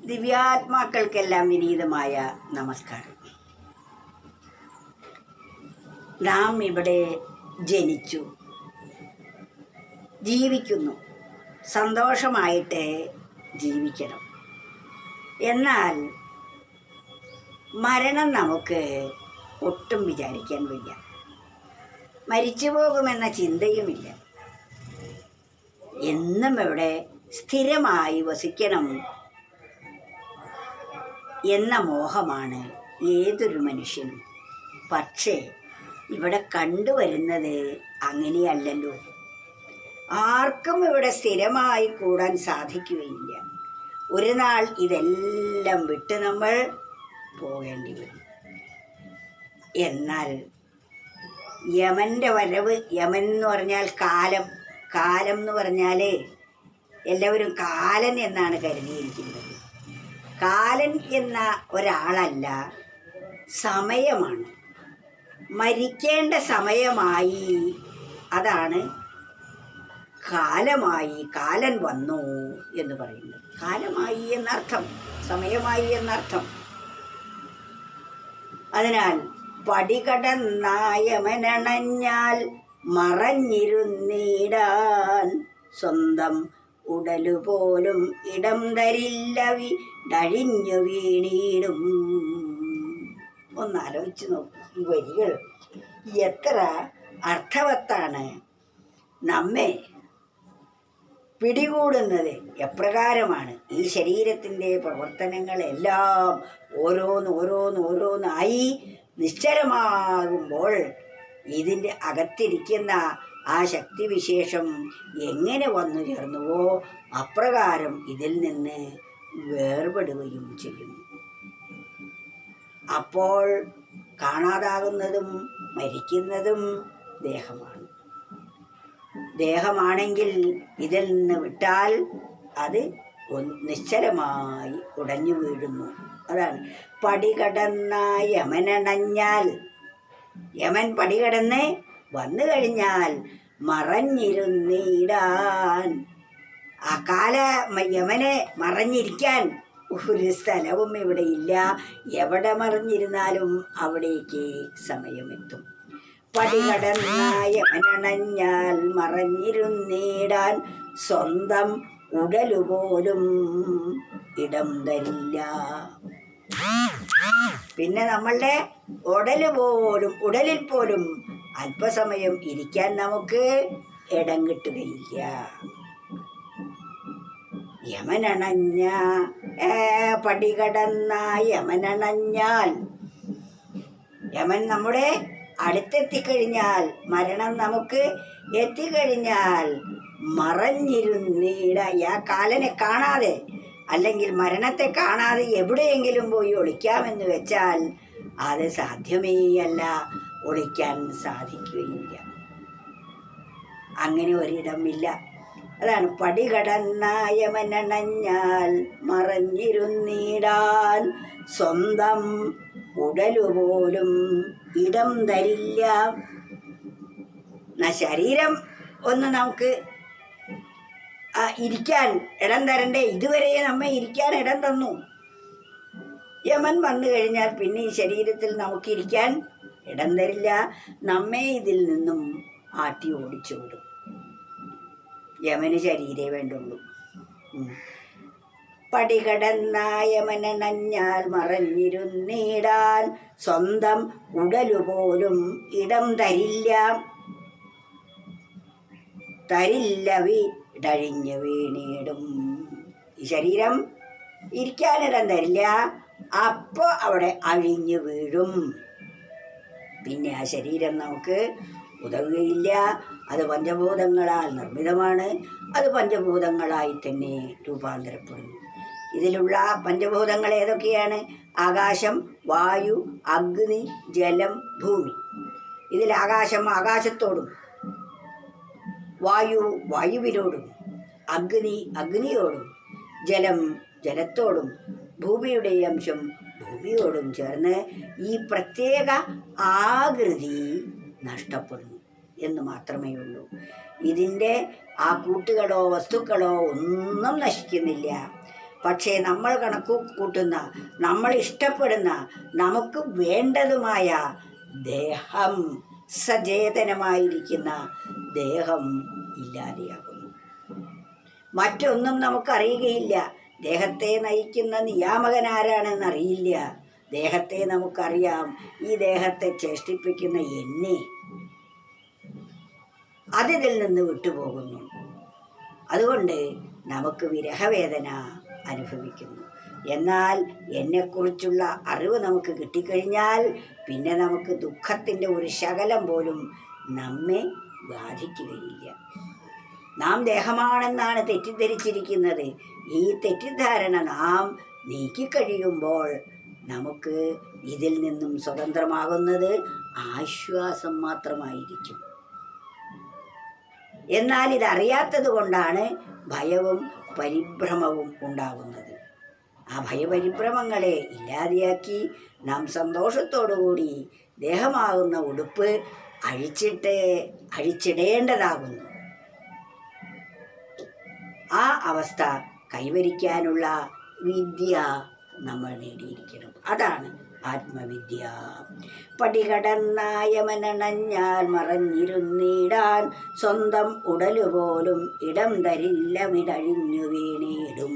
ദിവ്യാത്മാക്കൾക്കെല്ലാം വിനീതമായ നമസ്കാരം. നാം ഇവിടെ ജനിച്ചു, ജീവിക്കുന്നു, സന്തോഷമായിട്ട് ജീവിക്കണം. എന്നാൽ മരണം നമുക്ക് ഒട്ടും വിചാരിക്കാൻ വയ്യ. മരിച്ചു പോകുമെന്ന ചിന്തയുമില്ല. എന്നും ഇവിടെ സ്ഥിരമായി വസിക്കണം എന്ന മോഹമാണ് ഏതൊരു മനുഷ്യനും. പക്ഷേ ഇവിടെ കണ്ടുവരുന്നത് അങ്ങനെയല്ലല്ലോ. ആർക്കും ഇവിടെ സ്ഥിരമായി കൂടാൻ സാധിക്കുകയില്ല. ഒരു നാൾ ഇതെല്ലാം വിട്ട് നമ്മൾ പോകേണ്ടി വരും. എന്നാൽ യമൻ്റെ വരവ്, യമൻ എന്ന് പറഞ്ഞാൽ കാലം, കാലം എന്ന് പറഞ്ഞാൽ എല്ലാവരും കാലൻ എന്നാണ് കരുതിയിരിക്കുന്നത്. കാലൻ എന്ന ഒരാളല്ല, സമയമാണ്. മരിക്കേണ്ട സമയമായി, അതാണ് കാലമായി, കാലൻ വന്നു എന്ന് പറയുന്നത്. കാലമായി എന്നർത്ഥം, സമയമായി എന്നർത്ഥം. അതിനാൽ പടികടന്നായമനണഞ്ഞാൽ മറഞ്ഞിരുന്നിടാൻ സ്വന്തം ഉടലുപോലും ഇടം തരില്ലവി ഡഴിഞ്ഞു വീണിടും. ഒന്നാലോചിച്ച് നോക്കും, ഈ വരികൾ എത്ര അർത്ഥവത്താണ്. നമ്മെ പിടികൂടുന്നത് എപ്രകാരമാണ്. ഈ ശരീരത്തിൻ്റെ പ്രവർത്തനങ്ങളെല്ലാം ഓരോന്നായി നിശ്ചലമാകുമ്പോൾ ഇതിൻ്റെ അകത്തിരിക്കുന്ന ആ ശക്തിവിശേഷം എങ്ങനെ വന്നു ചേർന്നുവോ അപ്രകാരം ഇതിൽ നിന്ന് വേർപെടുകയും ചെയ്യുന്നു. അപ്പോൾ കാണാതാകുന്നതും മരിക്കുന്നതും ദേഹമാണ്. ദേഹമാണെങ്കിൽ ഇതിൽ നിന്ന് വിട്ടാൽ അത് നിശ്ചലമായി ഉടഞ്ഞു വീഴുന്നു. അതാണ് പടികടന്ന യമനണഞ്ഞാൽ, യമൻ പടികടന്ന് വന്നു കഴിഞ്ഞാൽ മറഞ്ഞിരുന്നിടാൻ, ആ യമനെ മറഞ്ഞിരിക്കാൻ ഒരു സ്ഥലവും ഇവിടെ ഇല്ല. എവിടെ മറിഞ്ഞിരുന്നാലും അവിടേക്ക് സമയമെത്തും. പടികടന്ന യമനണഞ്ഞാൽ മറഞ്ഞിരുന്നിടാൻ സ്വന്തം ഉടലുപോലും ഇടം തരില്ല. പിന്നെ നമ്മളുടെ ഉടലിൽ പോലും അല്പസമയം ഇരിക്കാൻ നമുക്ക് ഇടം കിട്ടുകയില്ല. യമനണഞ്ഞ പടികടന്ന യമനണഞ്ഞാൽ, യമൻ നമ്മുടെ അടുത്തെത്തിക്കഴിഞ്ഞാൽ, മരണം നമുക്ക് എത്തിക്കഴിഞ്ഞാൽ മറഞ്ഞിരുന്നിട, ആ കാലനെ കാണാതെ അല്ലെങ്കിൽ മരണത്തെ കാണാതെ എവിടെയെങ്കിലും പോയി ഒളിക്കാമെന്ന് വെച്ചാൽ അത് സാധ്യമേയല്ല, ഒളിക്കാൻ സാധിക്കുകയില്ല. അങ്ങനെ ഒരിടമില്ല. അതാണ് പടികടന്ന യമനണഞ്ഞാൽ മറഞ്ഞിരുന്നിടാൻ സ്വന്തം ഉടലുപോലും ഇടം തരില്ല. ശരീരം ഒന്ന് നമുക്ക് ഇരിക്കാൻ ഇടം തരണ്ടേ? ഇതുവരെ നമ്മെ ഇരിക്കാൻ ഇടം തന്നു. യമൻ വന്നു കഴിഞ്ഞാൽ പിന്നെ ഈ ശരീരത്തിൽ നമുക്കിരിക്കാൻ ഇടം തരില്ല. നമ്മെ ഇതിൽ നിന്നും ആട്ടി ഓടിച്ചു വിടും. യമന് ശരീരേ വേണ്ടുള്ളൂ. പടികടന്ന യമനണഞ്ഞാൽ മറഞ്ഞിരുന്നിടാൻ സ്വന്തം ഉടലുപോലും ഇടം തരില്ലവി ഡഴിഞ്ഞു വീണിടും. ഈ ശരീരം ഇരിക്കാനിടം തരില്ല. അപ്പോൾ അവിടെ അഴിഞ്ഞു വീഴും. പിന്നെ ആ ശരീരം നമുക്ക് ഉതകുകയില്ല. അത് പഞ്ചഭൂതങ്ങളാൽ നിർമ്മിതമാണ്. അത് പഞ്ചഭൂതങ്ങളായി തന്നെ രൂപാന്തരപ്പെടുന്നു. ഇതിലുള്ള പഞ്ചഭൂതങ്ങൾ ഏതൊക്കെയാണ്? ആകാശം, വായു, അഗ്നി, ജലം, ഭൂമി. ഇതിൽ ആകാശം ആകാശത്തോടും, വായു വായുവിനോടും, അഗ്നി അഗ്നിയോടും, ജലം ജലത്തോടും, ഭൂമിയുടെ അംശം ഭൂമിയോടും ചേർന്ന് ഈ പ്രത്യേക ആകൃതി നഷ്ടപ്പെടുന്നു എന്ന് മാത്രമേ ഉള്ളൂ. ഇതിൻ്റെ ആ കൂട്ടുകളോ വസ്തുക്കളോ ഒന്നും നശിക്കുന്നില്ല. പക്ഷേ നമ്മൾ കണക്കു കൂട്ടുന്ന, നമ്മൾ ഇഷ്ടപ്പെടുന്ന, നമുക്ക് വേണ്ടതുമായ ദേഹം, സചേതനമായിരിക്കുന്ന ദേഹം ഇല്ലാതെയാകുന്നു. മറ്റൊന്നും നമുക്കറിയുകയില്ല. ദേഹത്തെ നയിക്കുന്ന നിയാമകൻ ആരാണെന്നറിയില്ല. ദേഹത്തെ നമുക്കറിയാം, ഈ ദേഹത്തെ ചേഷ്ടിപ്പിക്കുന്ന എന്നെ. അതിൽ നിന്ന് വിട്ടുപോകുന്നു. അതുകൊണ്ട് നമുക്ക് വിരഹവേദന അനുഭവിക്കുന്നു. എന്നാൽ എന്നെക്കുറിച്ചുള്ള അറിവ് നമുക്ക് കിട്ടിക്കഴിഞ്ഞാൽ പിന്നെ നമുക്ക് ദുഃഖത്തിൻ്റെ ഒരു ശകലം പോലും നമ്മെ ബാധിക്കുകയില്ല. നാം ദേഹമാണെന്നാണ് തെറ്റിദ്ധരിച്ചിരിക്കുന്നത്. ഈ തെറ്റിദ്ധാരണ നാം നീക്കിക്കഴിയുമ്പോൾ നമുക്ക് ഇതിൽ നിന്നും സ്വതന്ത്രമാകുന്നത് ആശ്വാസം മാത്രമായിരിക്കും. എന്നാൽ ഇതറിയാത്തത് കൊണ്ടാണ് ഭയവും പരിഭ്രമവും ഉണ്ടാകുന്നത്. ആ ഭയപരിഭ്രമങ്ങളെ ഇല്ലാതെയാക്കി നാം സന്തോഷത്തോടുകൂടി ദേഹമാകുന്ന ഉടുപ്പ് അഴിച്ചിടേണ്ടതാകുന്നു. ആ അവസ്ഥ കൈവരിക്കാനുള്ള വിദ്യ നമ്മൾ നേടിയിരിക്കണം. അതാണ് ആത്മവിദ്യ. പടികടന്നായമനണഞ്ഞാൽ മറഞ്ഞിരുന്നിടാൻ സ്വന്തം ഉടലുപോലും ഇടം തരില്ല, മിടഴിഞ്ഞു വീണിടും.